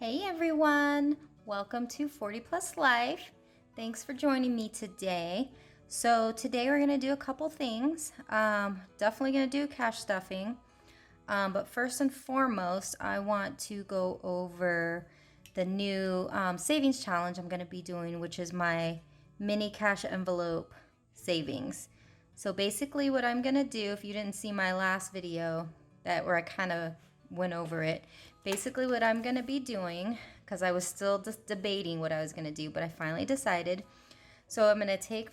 Hey everyone, welcome to 40 Plus Life. Thanks for joining me today. So today we're gonna do a couple things. Definitely gonna do cash stuffing. But first and foremost, I want to go over the new savings challenge I'm gonna be doing, which is my mini cash envelope savings. So basically what I'm gonna do, if you didn't see my last video where I kind of went over it, basically what I'm gonna be doing, because I was still just debating what I was gonna do, but I finally decided. So I'm gonna take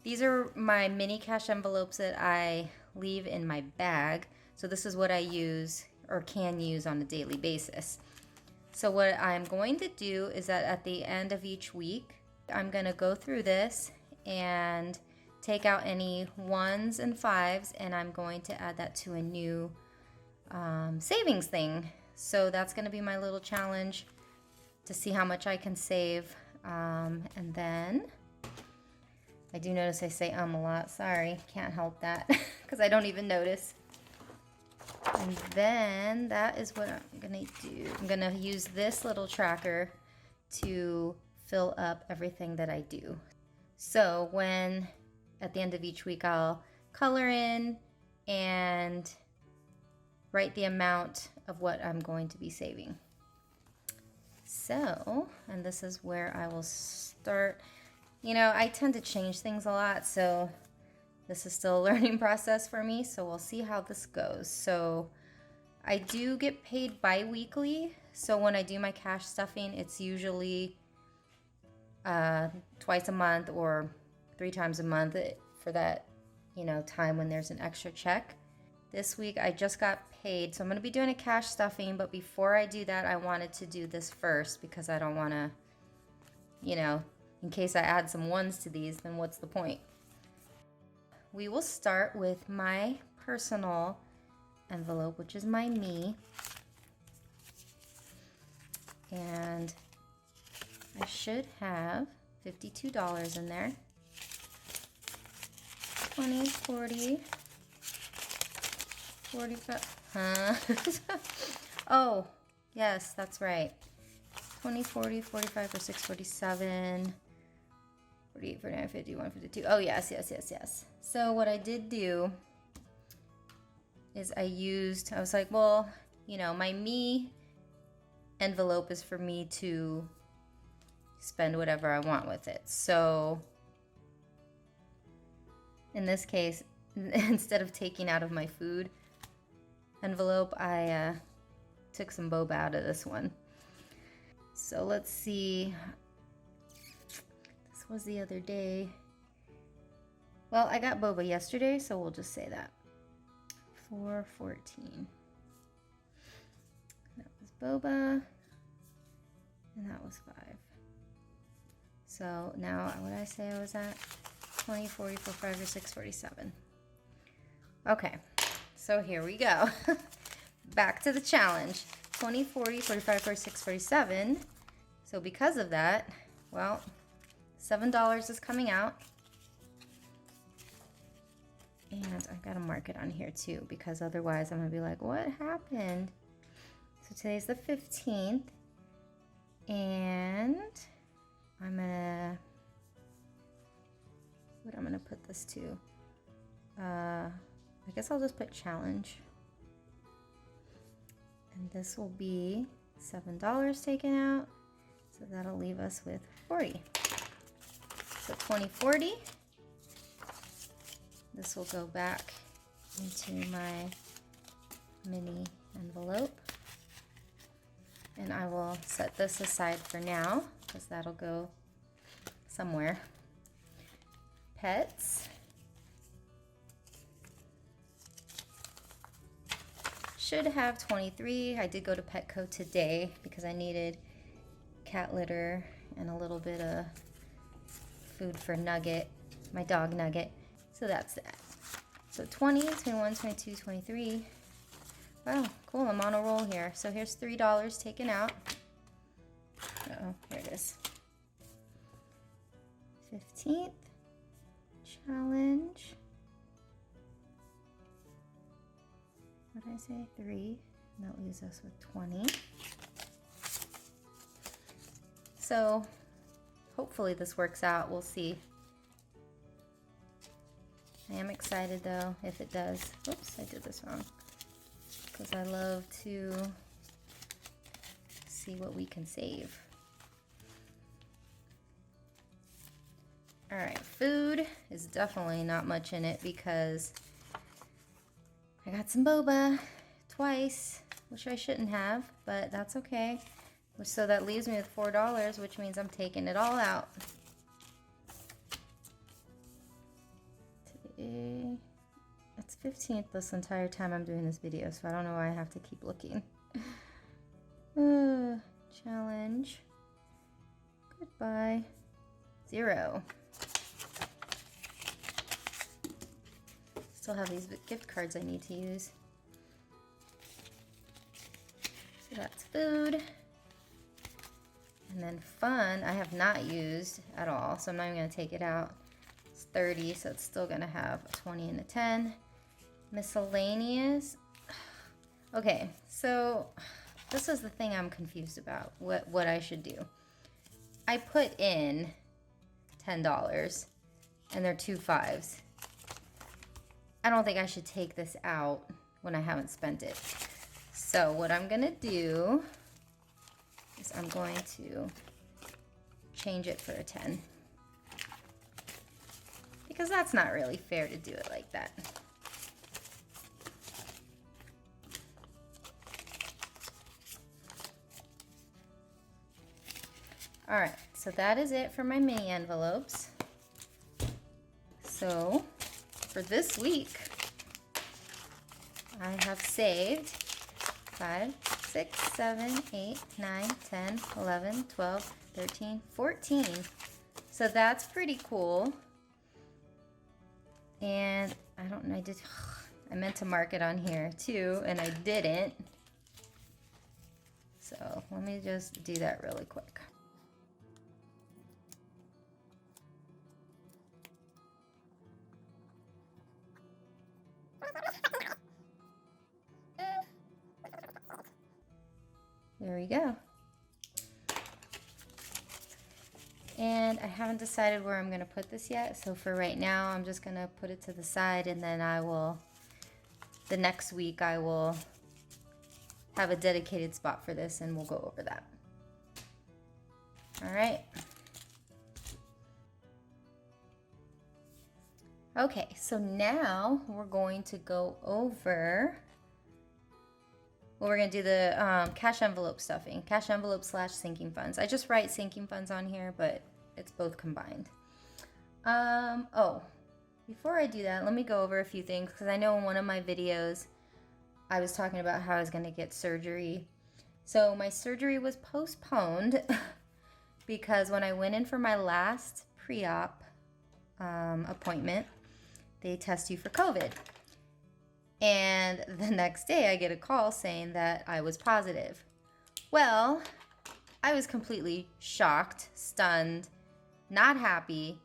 these are my mini cash envelopes that I leave in my bag. So this is what I use or can use on a daily basis. So what I'm going to do is that at the end of each week, I'm gonna go through this and take out any 1s and 5s, and I'm going to add that to a new savings thing. So that's going to be my little challenge to see how much I can save. And then I do notice I say a lot. Sorry, can't help that because I don't even notice. And then that is what I'm going to do. I'm going to use this little tracker to fill up everything that I do. So when at the end of each week I'll color in and write the amount of what I'm going to be saving. So, and this is where I will start. You know, I tend to change things a lot, so this is still a learning process for me, so we'll see how this goes. So I do get paid bi-weekly, so when I do my cash stuffing, it's usually twice a month or 3 times a month for that, you know, time when there's an extra check. This week I just got paid, so I'm going to be doing a cash stuffing, but before I do that, I wanted to do this first because I don't want to, you know, in case I add some 1s to these, then what's the point? We will start with my personal envelope, which is my me. And I should have $52 in there. 20, 40, 45, oh, yes, that's right. 20, 40, 45, 46, 47, 48, 49, 51, 52. Oh, yes. So what I did do is I was like, well, you know, my me envelope is for me to spend whatever I want with it. So in this case, instead of taking out of my food envelope, I took some boba out of this one. So let's see. This was the other day. Well, I got boba yesterday, so we'll just say that. 414. That was boba, and that was 5. So now, what did I say I was at? 20, 40, 45, or 6, 47. Okay. So here we go. Back to the challenge. 20, 40, 45, 46, 47. So because of that, well, $7 is coming out. And I've got to mark it on here too, because otherwise I'm going to be like, what happened? So today's the 15th. And I'm going to put this to? I guess I'll just put challenge. And this will be $7 taken out. So that'll leave us with 40. So 2040. This will go back into my mini envelope. And I will set this aside for now because that'll go somewhere. Pets. Should have 23. I did go to Petco today because I needed cat litter and a little bit of food for Nugget, my dog Nugget. So that's that. So 20, 21, 22, 23. Wow, cool, I'm on a roll here. So here's $3 taken out. Uh-oh, here it is. 15th challenge. What did I say? 3. And that leaves us with 20. So hopefully this works out. We'll see. I am excited though if it does. Oops, I did this wrong. Because I love to see what we can save. All right, food is definitely not much in it because I got some boba twice, which I shouldn't have, but that's okay. So that leaves me with $4, which means I'm taking it all out. Today, it's 15th this entire time I'm doing this video, so I don't know why I have to keep looking. Challenge. Goodbye. 0. Still have these gift cards I need to use. So that's food. And then fun, I have not used at all, so I'm not even gonna take it out. It's 30, so it's still gonna have a 20 and a 10. Miscellaneous. Okay, so this is the thing I'm confused about, what I should do. I put in $10 and they're 2 5s. I don't think I should take this out when I haven't spent it. So what I'm gonna do is I'm going to change it for a 10. Because that's not really fair to do it like that. All right, so that is it for my mini envelopes. So for this week, I have saved 5, 6, 7, 8, 9, 10, 11, 12, 13, 14. So that's pretty cool. And I don't know, I meant to mark it on here too, and I didn't. So let me just do that really quick. There we go. And I haven't decided where I'm gonna put this yet, so for right now I'm just gonna put it to the side, and then the next week I will have a dedicated spot for this and we'll go over that. All right. Okay, so now we're going to go over, well, we're gonna do the cash envelope stuffing, cash envelope / sinking funds. I just write sinking funds on here, but it's both combined. Oh, before I do that, let me go over a few things, because I know in one of my videos I was talking about how I was gonna get surgery. So my surgery was postponed because when I went in for my last pre-op appointment, they test you for COVID. And the next day I get a call saying that I was positive. Well, I was completely shocked, stunned, not happy,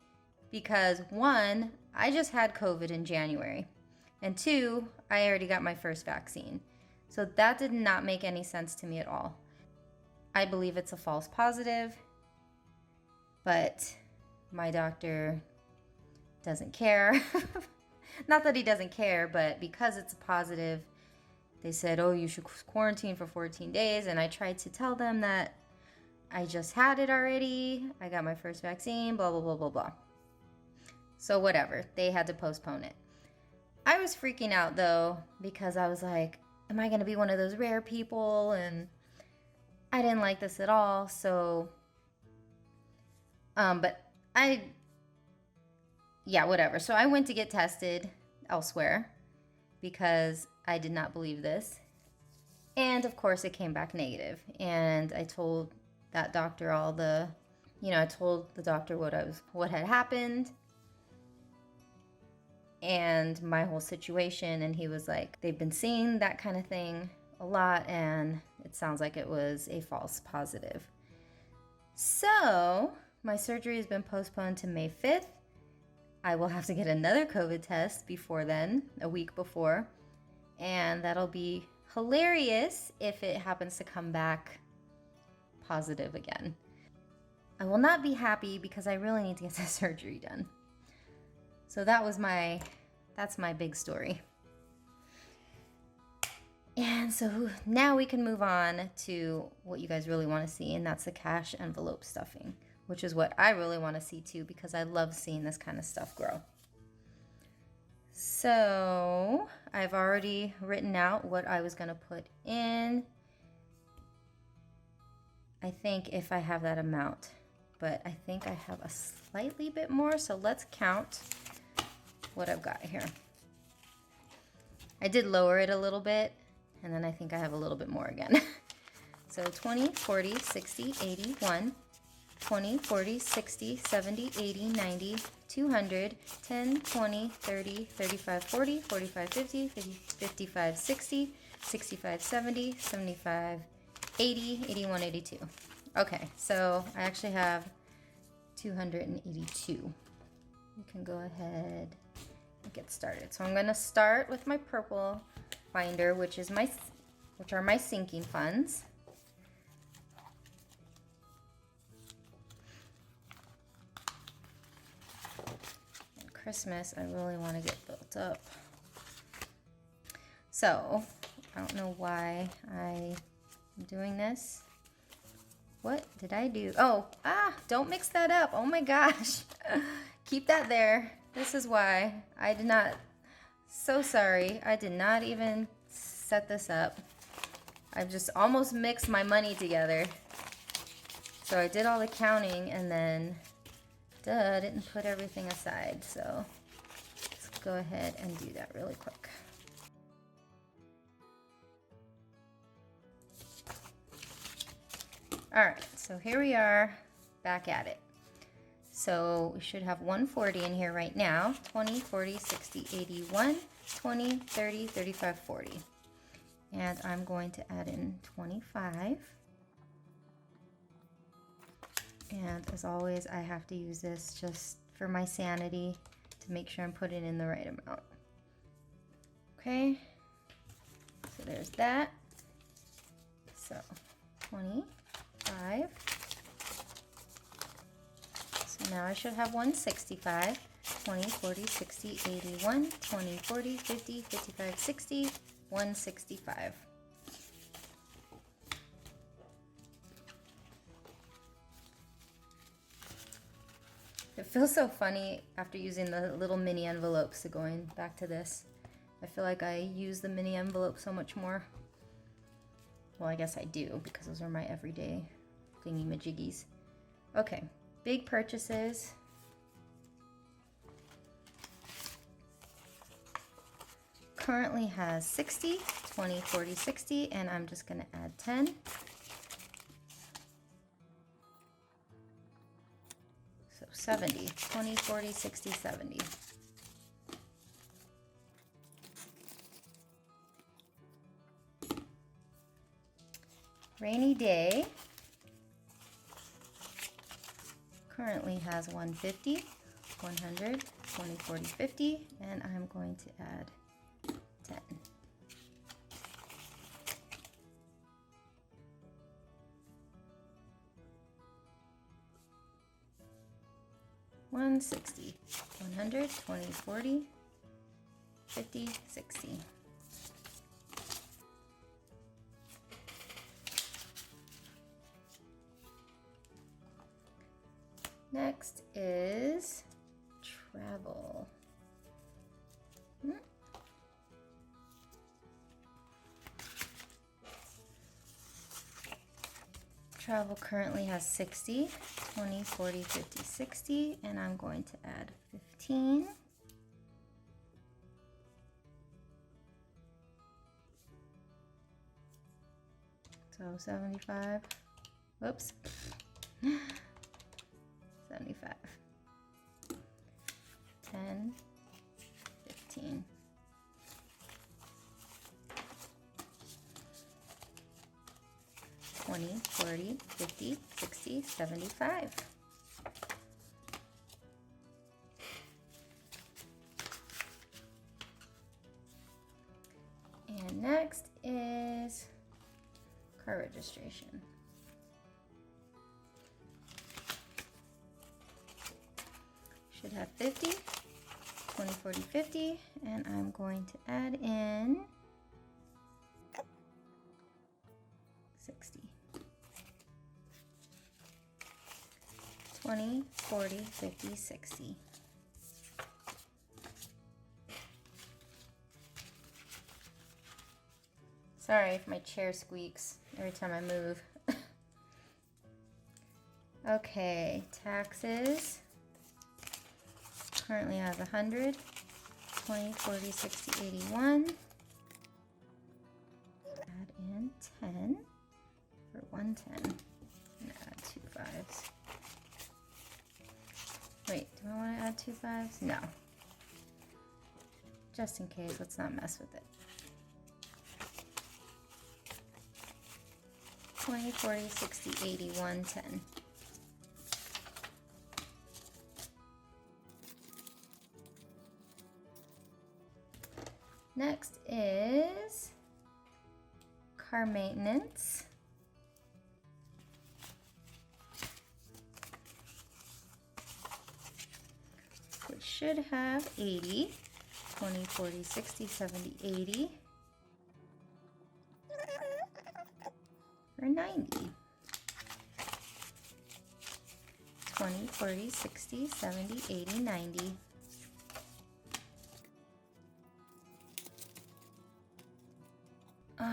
because 1, I just had COVID in January, and 2, I already got my first vaccine. So that did not make any sense to me at all. I believe it's a false positive, but my doctor doesn't care. Not that he doesn't care, but because it's a positive, they said, oh, you should quarantine for 14 days. And I tried to tell them that I just had it already. I got my first vaccine, blah, blah, blah, blah, blah. So whatever, they had to postpone it. I was freaking out though, because I was like, am I gonna be one of those rare people? And I didn't like this at all. So, yeah, whatever. So I went to get tested elsewhere because I did not believe this. And of course it came back negative. And I told that doctor I told the doctor what had happened and my whole situation. And he was like, they've been seeing that kind of thing a lot, and it sounds like it was a false positive. So my surgery has been postponed to May 5th. I will have to get another COVID test before then, a week before, and that'll be hilarious if it happens to come back positive again. I will not be happy because I really need to get this surgery done. So that's my big story. And so now we can move on to what you guys really want to see, and that's the cash envelope stuffing, which is what I really want to see too, because I love seeing this kind of stuff grow. So I've already written out what I was going to put in. I think if I have that amount, but I think I have a slightly bit more, so let's count what I've got here. I did lower it a little bit, and then I think I have a little bit more again. So 20, 40, 60, 80, 1, 20, 40, 60, 70, 80, 90, 200, 10, 20, 30, 35, 40, 45, 50, 55, 60, 65, 70, 75, 80, 81, 82. Okay, so I actually have 282. You can go ahead and get started. So I'm going to start with my purple binder, which are my sinking funds. And Christmas, I really want to get built up. So I don't know why I'm doing this. What did I do? Oh, don't mix that up. Oh my gosh. Keep that there. This is why I did not, so sorry. I did not even set this up. I just almost mixed my money together. So I did all the counting and then, didn't put everything aside. So let's go ahead and do that really quick. All right, so here we are back at it. So we should have 140 in here right now. 20, 40, 60, 81, 20, 30, 35, 40. And I'm going to add in 25. And as always, I have to use this just for my sanity to make sure I'm putting in the right amount. Okay, so there's that. So 25. So now I should have 165, 20, 40, 60, 81, 20, 40, 50, 55, 60, 165. It feels so funny after using the little mini envelopes to going back to this. I feel like I use the mini envelope so much more. Well, I guess I do because those are my everyday thingy-majiggies. Okay, big purchases. Currently has 60, 20, 40, 60, and I'm just gonna add 10. So 70, 20, 40, 60, 70. Rainy day currently has 150, 100, 20, 40, 50, and I'm going to add 10. $160, 100, 20, 40, 50, 60. Next is travel. Travel currently has 60, 20, 40, 50, 60, and I'm going to add 15. So 75. Whoops. 75. 10, 15. $20, 40, 50, 60, 75. And next is car registration. should have 50, 20, 40, 50, and I'm going to add in 60. 20, 40, 50, 60. Sorry if my chair squeaks every time I move. Okay, taxes. Currently I have 100, 20, 40, 60, 81. Add in 10 for 110. And add 2 5s. Wait, do I want to add 2 5s? No. Just in case, let's not mess with it. 20, 40, 60, 80, 110. Next is car maintenance. Which should have 80, 20, 40, 60, 70, 80. For 90. 20, 40, 60, 70, 80, 90.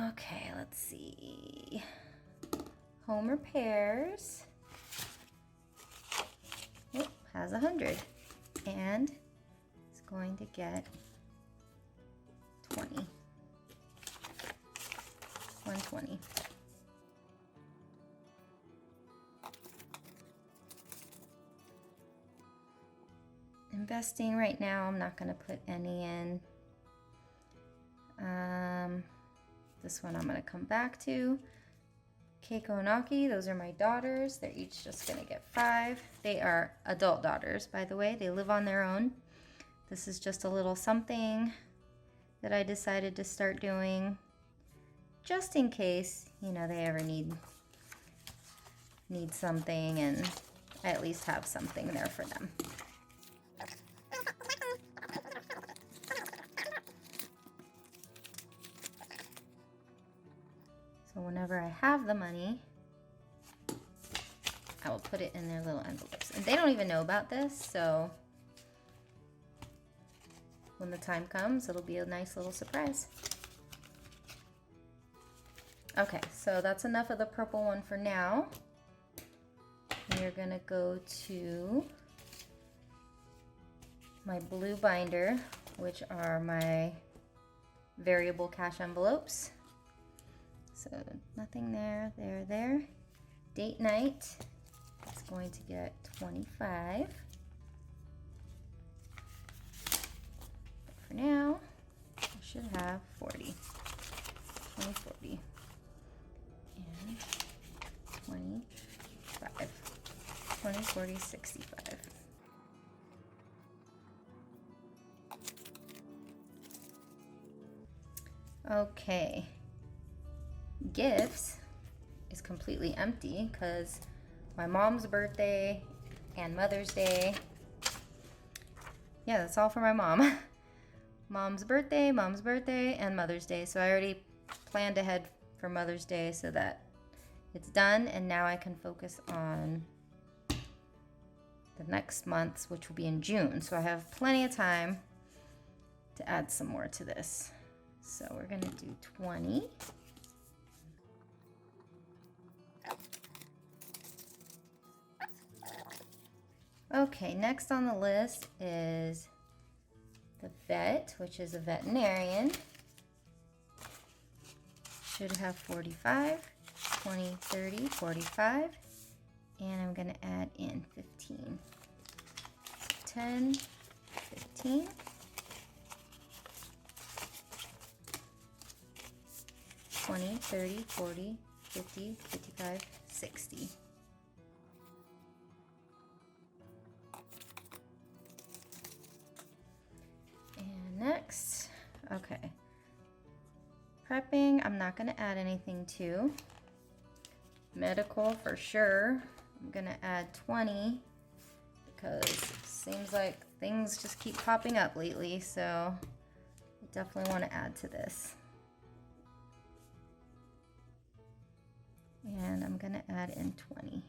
Okay, let's see. Home repairs. Oh, has 100. And it's going to get 20. 120. Investing right now, I'm not going to put any in. This one I'm going to come back to. Keiko and Aki, those are my daughters. They're each just going to get 5. They are adult daughters, by the way. They live on their own. This is just a little something that I decided to start doing just in case, you know, they ever need something, and I at least have something there for them. So whenever I have the money, I will put it in their little envelopes. And they don't even know about this, so when the time comes, it'll be a nice little surprise. Okay, so that's enough of the purple one for now. We're gonna go to my blue binder, which are my variable cash envelopes. So nothing there, there. Date night is going to get 25. But for now, I should have 40. 20, 40. And 25. 20, 40, 65. Okay. Gifts is completely empty because my mom's birthday and Mother's Day. Yeah, that's all for my mom. Mom's birthday, and Mother's Day. So I already planned ahead for Mother's Day so that it's done, and now I can focus on the next month's, which will be in June. So I have plenty of time to add some more to this. So we're gonna do 20. Okay, next on the list is the vet, which is a veterinarian. Should have 45, 20, 30, 45, and I'm going to add in 15. So 10, 15. 20, 30, 40, 50, 55, 60. Next, okay, prepping, I'm not going to add anything to. Medical for sure, I'm going to add 20 because it seems like things just keep popping up lately, so I definitely want to add to this. And I'm gonna add in 20.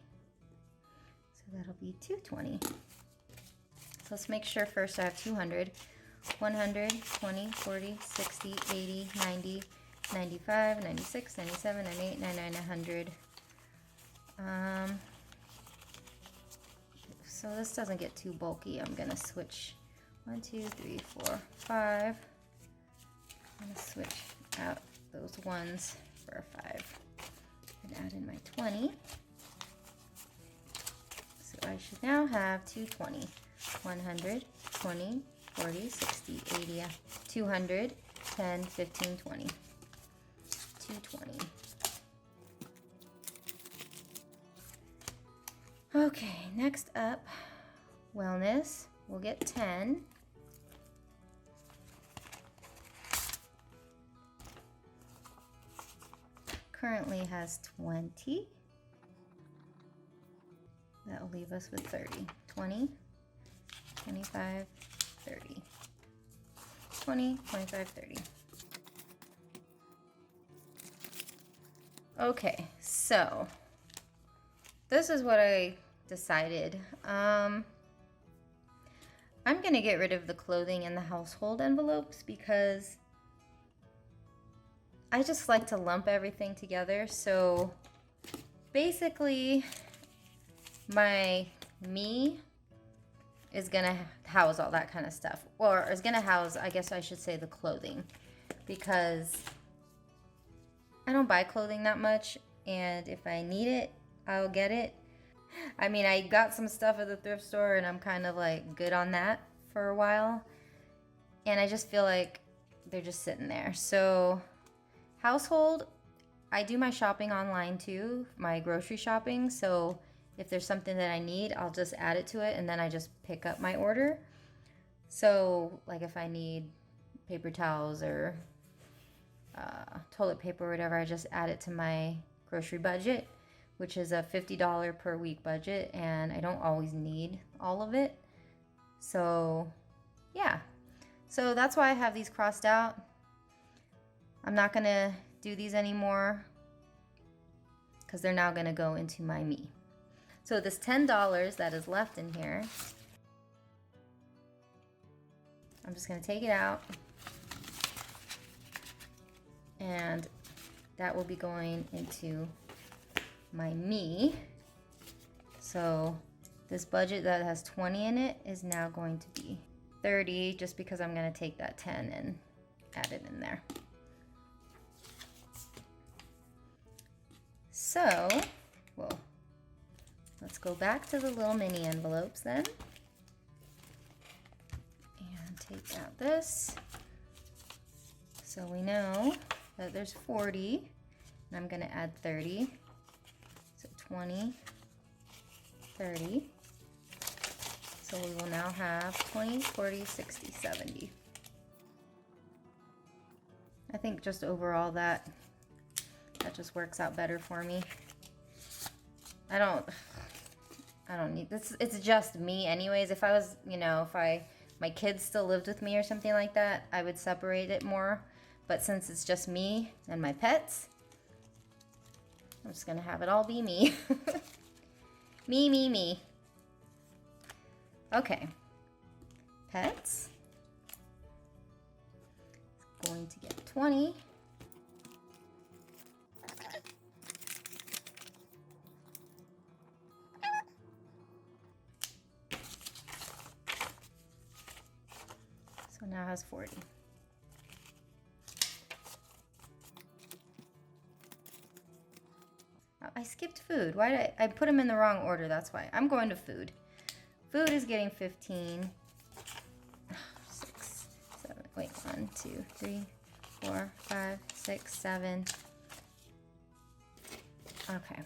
So that'll be 220. So let's make sure first I have 200. 100, 20, 40, 60, 80, 90, 95, 96, 97, 98, 99, 100. So this doesn't get too bulky. I'm gonna switch 1, 2, 3, 4, 5. I'm gonna switch out those ones for a 5 and add in my 20. So I should now have 220, 100, 20, 40, 60, 80, 200, 10, 15, 20, 220. Okay, next up, wellness. We'll get 10. Currently has 20. That will leave us with 30. 20, 25, 30. 20, 25, 30. Okay, so this is what I decided. I'm gonna get rid of the clothing and the household envelopes because I just like to lump everything together. So basically my me is gonna house all that kind of stuff, or is gonna house, I guess I should say, the clothing, because I don't buy clothing that much, and if I need it, I'll get it. I mean, I got some stuff at the thrift store and I'm kind of like good on that for a while, and I just feel like they're just sitting there. So household, I do my shopping online too, my grocery shopping, so if there's something that I need, I'll just add it to it and then I just pick up my order. So like if I need paper towels or toilet paper or whatever, I just add it to my grocery budget, which is a $50 per week budget, and I don't always need all of it. So yeah, so that's why I have these crossed out. I'm not gonna do these anymore because they're now gonna go into my me. So this $10 that is left in here, I'm just gonna take it out, and that will be going into my me. So this budget that has 20 in it is now going to be 30, just because I'm gonna take that 10 and add it in there. So, well, let's go back to the little mini envelopes then. And take out this. So we know that there's 40, and I'm gonna add 30. So 20, 30. So we will now have 20, 40, 60, 70. I think just overall that just works out better for me. I don't need this. It's just me anyways. If I was, you know, if my kids still lived with me or something like that, I would separate it more. But since it's just me and my pets, I'm just gonna have it all be me. Me, me, me. Okay. Pets. It's going to get 20. So now it has 40. I skipped food. Why did I put them in the wrong order? That's why. I'm going to food. Food is getting 15. 6, 7. Wait, 1, 2, 3, 4, 5, 6, 7. Okay,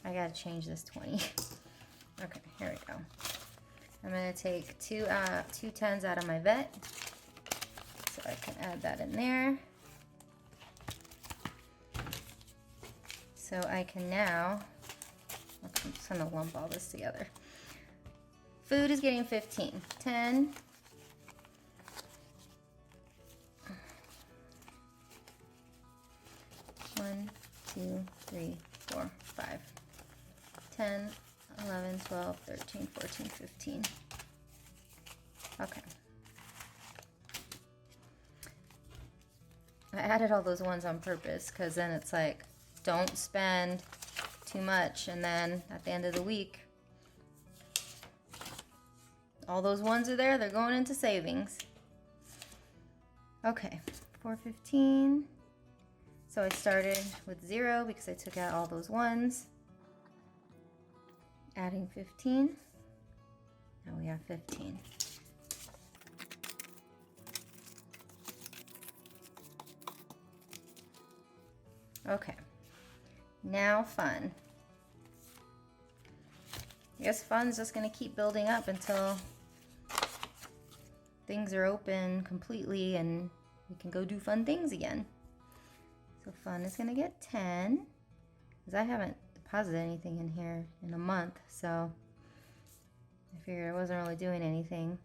I gotta change this 20. Okay, here we go. I'm gonna take two 10s out of my vet, so I can add that in there. So I can now, I'm just gonna lump all this together. Food is getting 15. 10, 2, 3, 4, 5, 10, 11, 12, 13, 14, 15. Okay. I added all those ones on purpose because then it's like, don't spend too much, and then at the end of the week, all those ones are there, they're going into savings. Okay, 415. So I started with 0 because I took out all those ones. Adding 15. Now we have 15. Okay, now fun. I guess fun's just gonna keep building up until things are open completely and we can go do fun things again. So fun is gonna get 10, because I haven't deposited anything in here in a month, so I figured I wasn't really doing anything.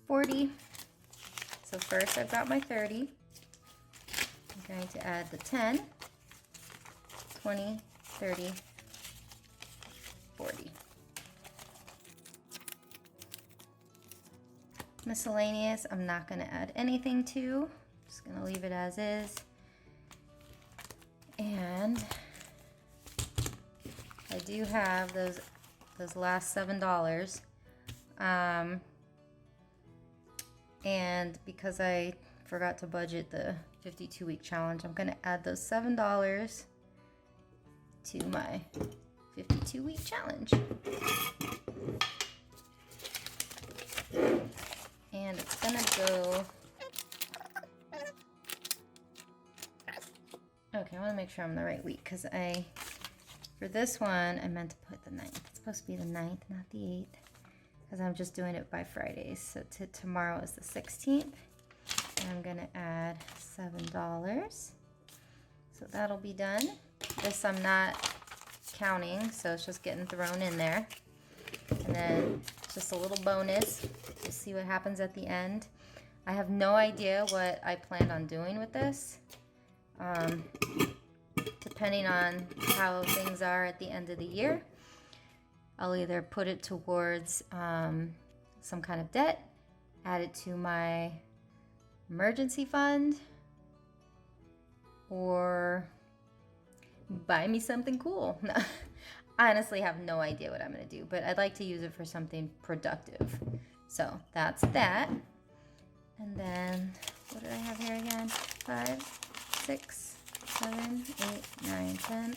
40. So first I've got my 30. I'm going to add the 10, 20, 30, 40. Miscellaneous, I'm not going to add anything to. Just going to leave it as is. And I do have those last $7. And because I forgot to budget the 52-week challenge, I'm going to add those $7 to my 52-week challenge. And it's going to go... Okay, I want to make sure I'm the right week, because for this one, I meant to put the 9th. It's supposed to be the 9th, not the 8th, because I'm just doing it by Fridays. So tomorrow is the 16th. And I'm going to add $7. So that'll be done. This I'm not counting, so it's just getting thrown in there. And then just a little bonus. We'll see what happens at the end. I have no idea what I planned on doing with this. Depending on how things are at the end of the year, I'll either put it towards some kind of debt, add it to my emergency fund, or buy me something cool. I honestly have no idea what I'm going to do, but I'd like to use it for something productive. So that's that. And then, what did I have here again? 5, 6, 7, 8, 9, 10,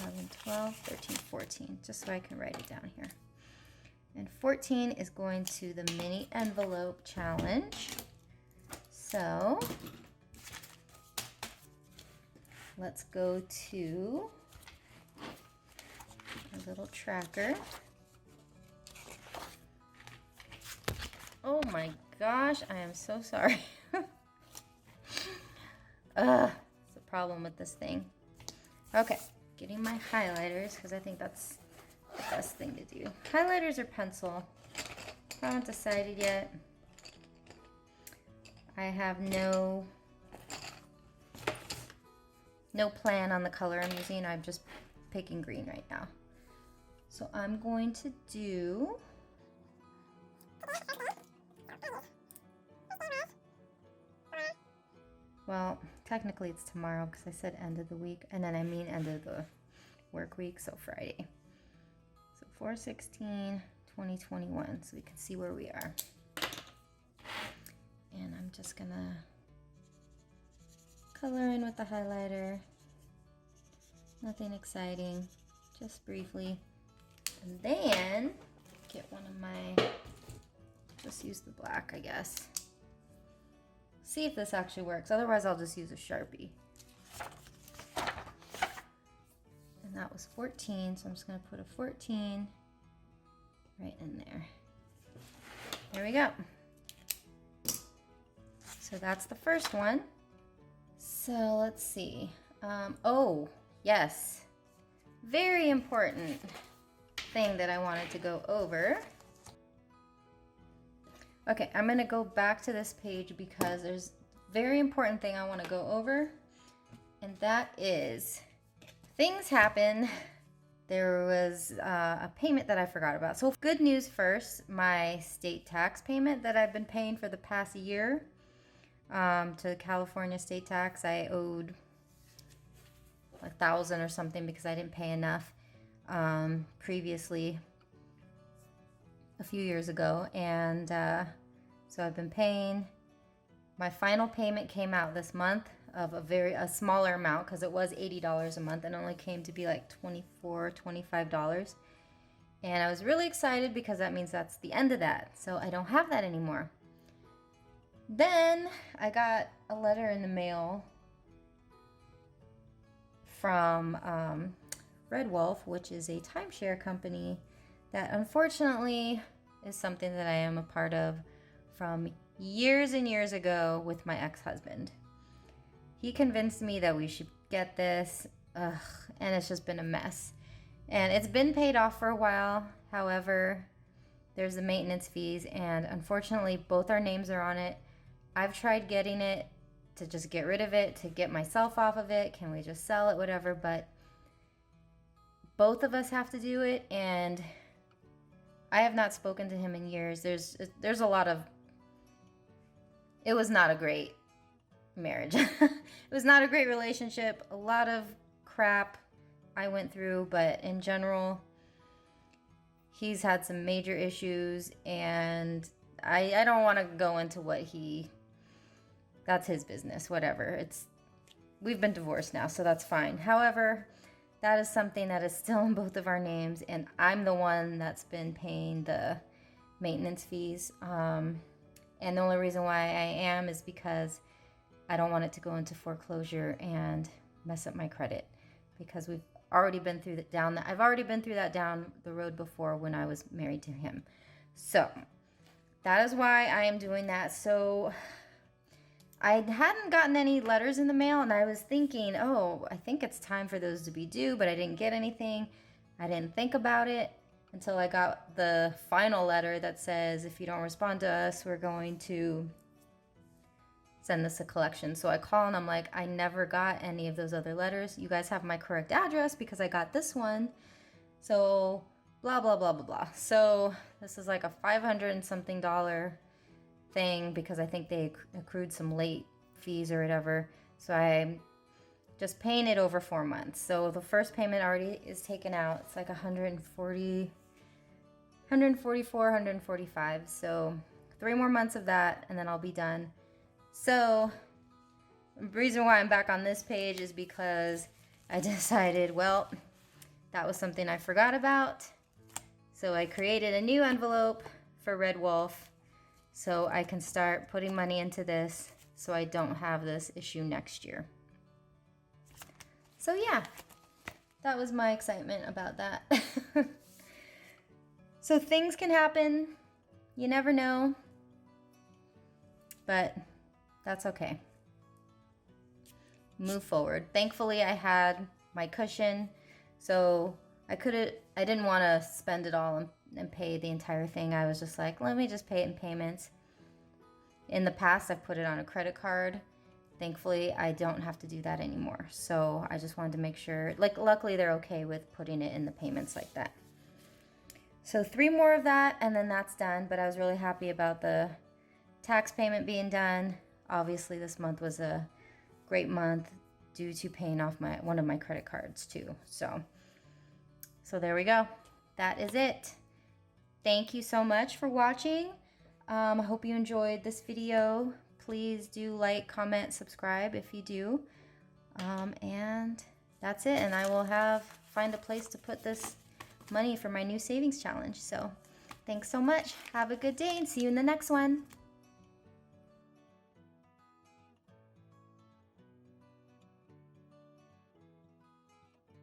11, 12, 13, 14, just so I can write it down here. And 14 is going to the mini envelope challenge. So let's go to a little tracker. Oh my gosh, I am so sorry. It's a problem with this thing. Okay, getting my highlighters, because I think that's the best thing to do. Highlighters or pencil? I haven't decided yet. I have no plan on the color I'm using. I'm just picking green right now. So I'm going to do... Well, technically it's tomorrow because I said end of the week, and then I mean end of the work week, so Friday. So 4/16/2021, so we can see where we are. And I'm just gonna color in with the highlighter. Nothing exciting, just briefly. And then get one of my, just use the black, I guess. See if this actually works. Otherwise, I'll just use a Sharpie. And that was 14, so I'm just going to put a 14 right in there. There we go. So that's the first one. So let's see. Oh, yes. Very important thing that I wanted to go over. Okay, I'm going to go back to this page because there's a very important thing I want to go over. And that is, things happen. There was a payment that I forgot about. So good news first, my state tax payment that I've been paying for the past year to California state tax. I owed $1,000 or something because I didn't pay enough previously a few years ago. And so I've been paying. My final payment came out this month of a smaller amount because it was $80 a month and only came to be like $24, $25. And I was really excited because that means that's the end of that. So I don't have that anymore. Then I got a letter in the mail from Red Wolf, which is a timeshare company that unfortunately is something that I am a part of from years and years ago with my ex-husband. He convinced me that we should get this, and it's just been a mess. And it's been paid off for a while. However, there's the maintenance fees, and unfortunately, both our names are on it. I've tried getting it to just get rid of it, to get myself off of it. Can we just sell it, whatever? But both of us have to do it, and I have not spoken to him in years. There's a lot of... It was not a great marriage. It was not a great relationship. A lot of crap I went through, but in general, he's had some major issues, and I don't want to go into that's his business, whatever. We've been divorced now, so that's fine. However, that is something that is still in both of our names, and I'm the one that's been paying the maintenance fees. And the only reason why I am is because I don't want it to go into foreclosure and mess up my credit, because I've already been through that down the road before when I was married to him. So that is why I am doing that. So I hadn't gotten any letters in the mail, and I was thinking, oh, I think it's time for those to be due, but I didn't get anything. I didn't think about it until I got the final letter that says, if you don't respond to us, we're going to send this to collection. So I call and I'm like, I never got any of those other letters. You guys have my correct address because I got this one. So blah, blah, blah, blah, blah. So this is like a $500 and something thing because I think they accrued some late fees or whatever. So I'm just paying it over 4 months. So the first payment already is taken out. It's like 144, 145. So 3 more months of that and then I'll be done. So the reason why I'm back on this page is because I decided, well, that was something I forgot about. So I created a new envelope for Red Wolf so I can start putting money into this so I don't have this issue next year. So yeah, that was my excitement about that. So things can happen. You never know. But that's okay. Move forward. Thankfully, I had my cushion, so I didn't want to spend it all and pay the entire thing. I was just like, let me just pay it in payments. In the past, I've put it on a credit card. Thankfully, I don't have to do that anymore. So I just wanted to make sure, luckily they're okay with putting it in the payments like that. So 3 more of that, and then that's done. But I was really happy about the tax payment being done. Obviously, this month was a great month due to paying off one of my credit cards too. So there we go. That is it. Thank you so much for watching. I hope you enjoyed this video. Please do like, comment, subscribe if you do. And that's it. And I will find a place to put this money for my new savings challenge. So thanks so much. Have a good day and see you in the next one.